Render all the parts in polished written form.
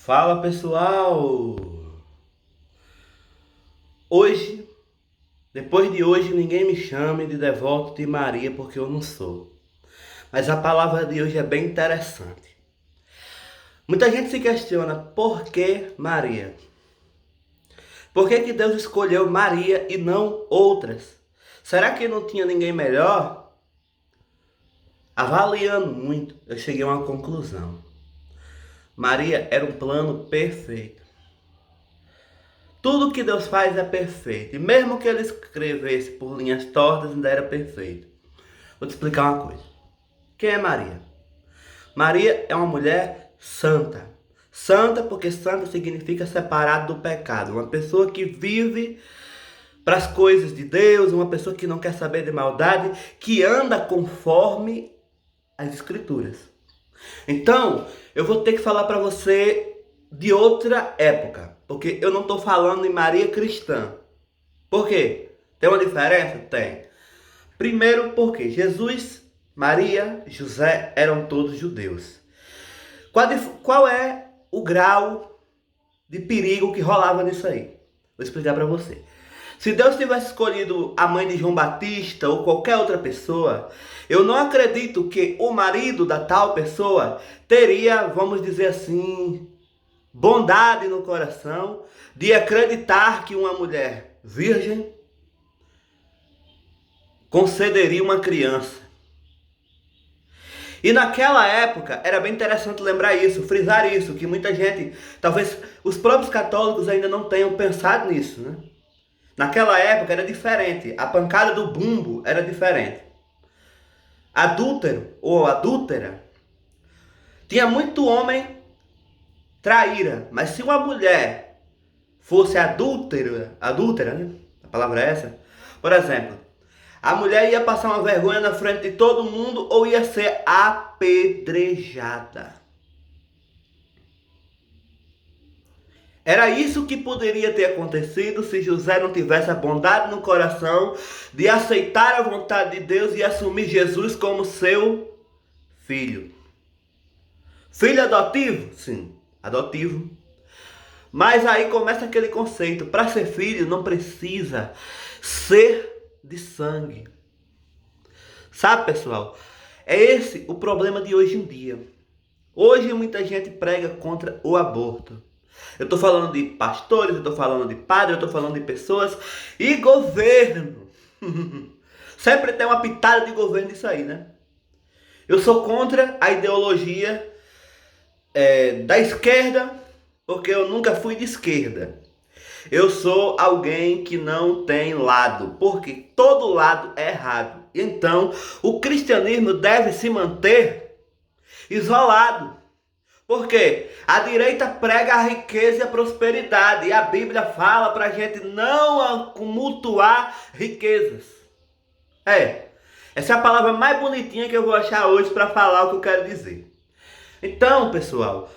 Fala pessoal! Hoje, depois de hoje, ninguém me chame de devoto de Maria porque eu não sou. Mas a palavra de hoje é bem interessante. Muita gente se questiona por que Maria? Por que Deus escolheu Maria e não outras? Será que não tinha ninguém melhor? Avaliando muito, eu cheguei a uma conclusão. Maria era um plano perfeito. Tudo que Deus faz é perfeito. E mesmo que ele escrevesse por linhas tortas, ainda era perfeito. Vou te explicar uma coisa. Quem é Maria? Maria é uma mulher santa. Santa porque santa significa separado do pecado. Uma pessoa que vive para as coisas de Deus, uma pessoa que não quer saber de maldade, que anda conforme as Escrituras. Então, eu vou ter que falar para você de outra época, porque eu não estou falando em Maria cristã. Por quê? Tem uma diferença? Tem. Primeiro porque Jesus, Maria, José eram todos judeus. Qual é o grau de perigo que rolava nisso aí? Vou explicar para você. Se Deus tivesse escolhido a mãe de João Batista ou qualquer outra pessoa, eu não acredito que o marido da tal pessoa teria, vamos dizer assim, bondade no coração de acreditar que uma mulher virgem concederia uma criança. E naquela época era bem interessante lembrar isso, frisar isso, que muita gente, talvez os próprios católicos ainda não tenham pensado nisso, né? Naquela época era diferente, a pancada do bumbo era diferente. Adúltero ou adúltera, tinha muito homem traíra, mas se uma mulher fosse adúltera, né? A palavra é essa. Por exemplo, a mulher ia passar uma vergonha na frente de todo mundo ou ia ser apedrejada. Era isso que poderia ter acontecido se José não tivesse a bondade no coração de aceitar a vontade de Deus e assumir Jesus como seu filho. Filho adotivo? Sim, adotivo. Mas aí começa aquele conceito. Para ser filho não precisa ser de sangue. Sabe, pessoal? É esse o problema de hoje em dia. Hoje muita gente prega contra o aborto. Eu estou falando de pastores, eu estou falando de padres, eu estou falando de pessoas e governo. Sempre tem uma pitada de governo nisso aí, né? Eu sou contra a ideologia da esquerda, porque eu nunca fui de esquerda. Eu sou alguém que não tem lado, porque todo lado é errado. Então, o cristianismo deve se manter isolado. Porque a direita prega a riqueza e a prosperidade. E a Bíblia fala para a gente não acumular riquezas. Essa é a palavra mais bonitinha que eu vou achar hoje para falar o que eu quero dizer. Então, pessoal,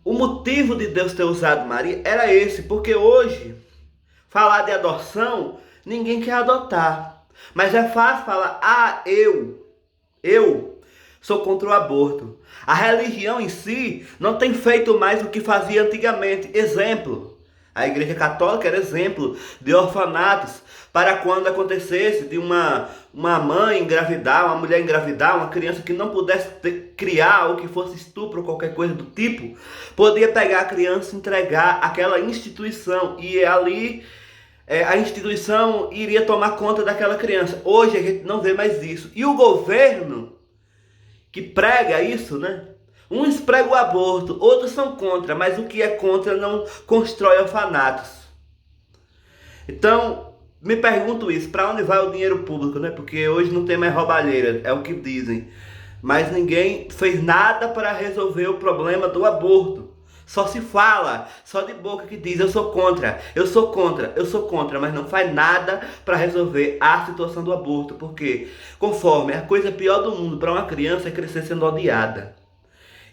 o motivo de Deus ter usado Maria era esse. Porque hoje, falar de adoção, ninguém quer adotar. Mas é fácil falar, eu sou contra o aborto. A religião em si não tem feito mais do que fazia antigamente. Exemplo, a Igreja Católica era exemplo de orfanatos para quando acontecesse de uma mãe engravidar, uma mulher engravidar, uma criança que não pudesse criar ou que fosse estupro ou qualquer coisa do tipo, podia pegar a criança e entregar àquela instituição e ali a instituição iria tomar conta daquela criança. Hoje a gente não vê mais isso. E o governo que prega isso, né? Uns pregam o aborto, outros são contra, mas o que é contra não constrói orfanatos. Então, me pergunto isso, para onde vai o dinheiro público, né? Porque hoje não tem mais roubalheira, é o que dizem. Mas ninguém fez nada para resolver o problema do aborto. Só se fala, só de boca que diz eu sou contra, eu sou contra, eu sou contra, mas não faz nada para resolver a situação do aborto. Porque, conforme a coisa pior do mundo para uma criança é crescer sendo odiada.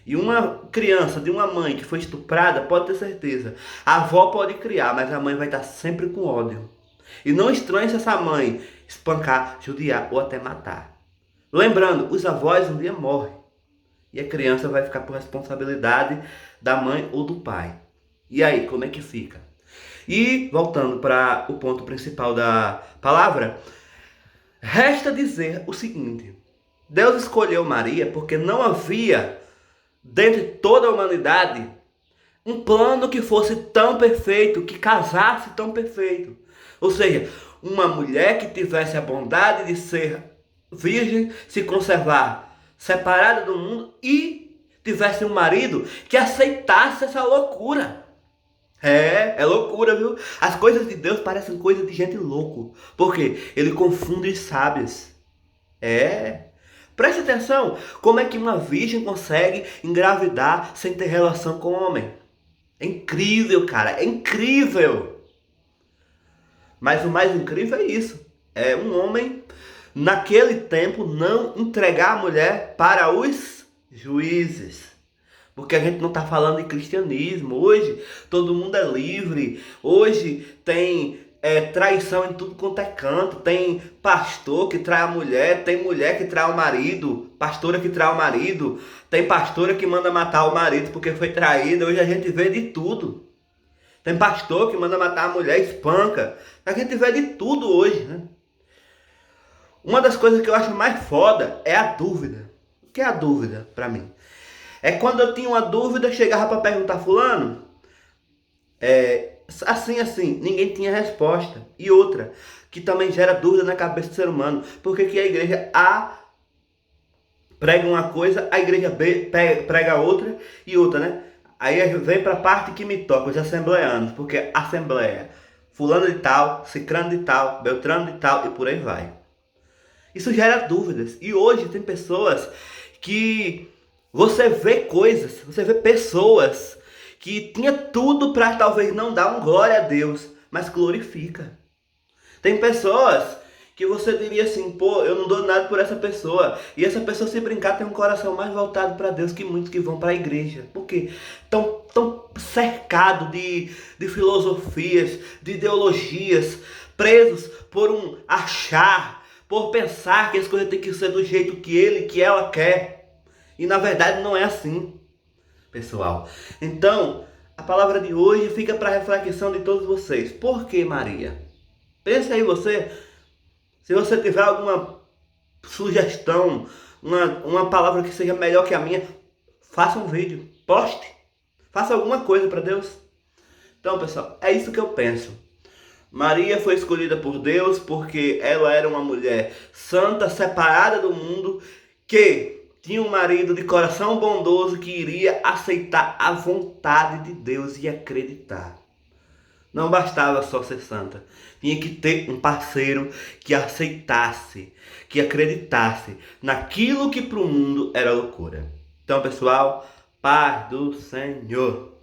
E uma criança de uma mãe que foi estuprada, pode ter certeza, a avó pode criar, mas a mãe vai estar sempre com ódio. E não estranhe se essa mãe espancar, judiar ou até matar. Lembrando, os avós um dia morrem. E a criança vai ficar por responsabilidade da mãe ou do pai. E aí, como é que fica? E, voltando para o ponto principal da palavra, resta dizer o seguinte: Deus escolheu Maria porque não havia, dentre toda a humanidade, um plano que fosse tão perfeito, que casasse tão perfeito. Ou seja, uma mulher que tivesse a bondade de ser virgem, se conservar separada do mundo e tivesse um marido que aceitasse essa loucura. É loucura, viu? As coisas de Deus parecem coisas de gente louco. Por quê? Ele confunde os sábios. É. Preste atenção, como é que uma virgem consegue engravidar sem ter relação com o homem? É incrível, cara, é incrível. Mas o mais incrível é isso. É um homem, naquele tempo, não entregar a mulher para os juízes. Porque a gente não está falando de cristianismo. Hoje todo mundo é livre. Hoje tem traição em tudo quanto é canto. Tem pastor que trai a mulher. Tem mulher que trai o marido. Pastora que trai o marido. Tem pastora que manda matar o marido porque foi traída. Hoje a gente vê de tudo. Tem pastor que manda matar a mulher, espanca. A gente vê de tudo hoje, né? Uma das coisas que eu acho mais foda é a dúvida. O que é a dúvida pra mim? É quando eu tinha uma dúvida, chegava para perguntar fulano, assim, ninguém tinha resposta. E outra, que também gera dúvida na cabeça do ser humano. Porque que a igreja A prega uma coisa, a igreja B prega outra e outra, né? Aí vem para a parte que me toca, os assembleanos, porque assembleia, fulano de tal, cicrano de tal, beltrano de tal e por aí vai. Isso gera dúvidas. E hoje tem pessoas que você vê coisas, você vê pessoas que tinha tudo para talvez não dar um glória a Deus, mas glorifica. Tem pessoas que você diria assim, pô, eu não dou nada por essa pessoa. E essa pessoa, se brincar, tem um coração mais voltado para Deus que muitos que vão para a igreja. Por quê? Tão cercado de filosofias, de ideologias, presos por um achar, por pensar que as coisas têm que ser do jeito que ela quer. E na verdade não é assim, pessoal. Então, a palavra de hoje fica para a reflexão de todos vocês. Por que Maria? Pense aí você, se você tiver alguma sugestão, uma palavra que seja melhor que a minha, faça um vídeo, poste, faça alguma coisa para Deus. Então, pessoal, é isso que eu penso. Maria foi escolhida por Deus porque ela era uma mulher santa, separada do mundo, que tinha um marido de coração bondoso que iria aceitar a vontade de Deus e acreditar. Não bastava só ser santa, tinha que ter um parceiro que aceitasse, que acreditasse naquilo que para o mundo era loucura. Então, pessoal, paz do Senhor.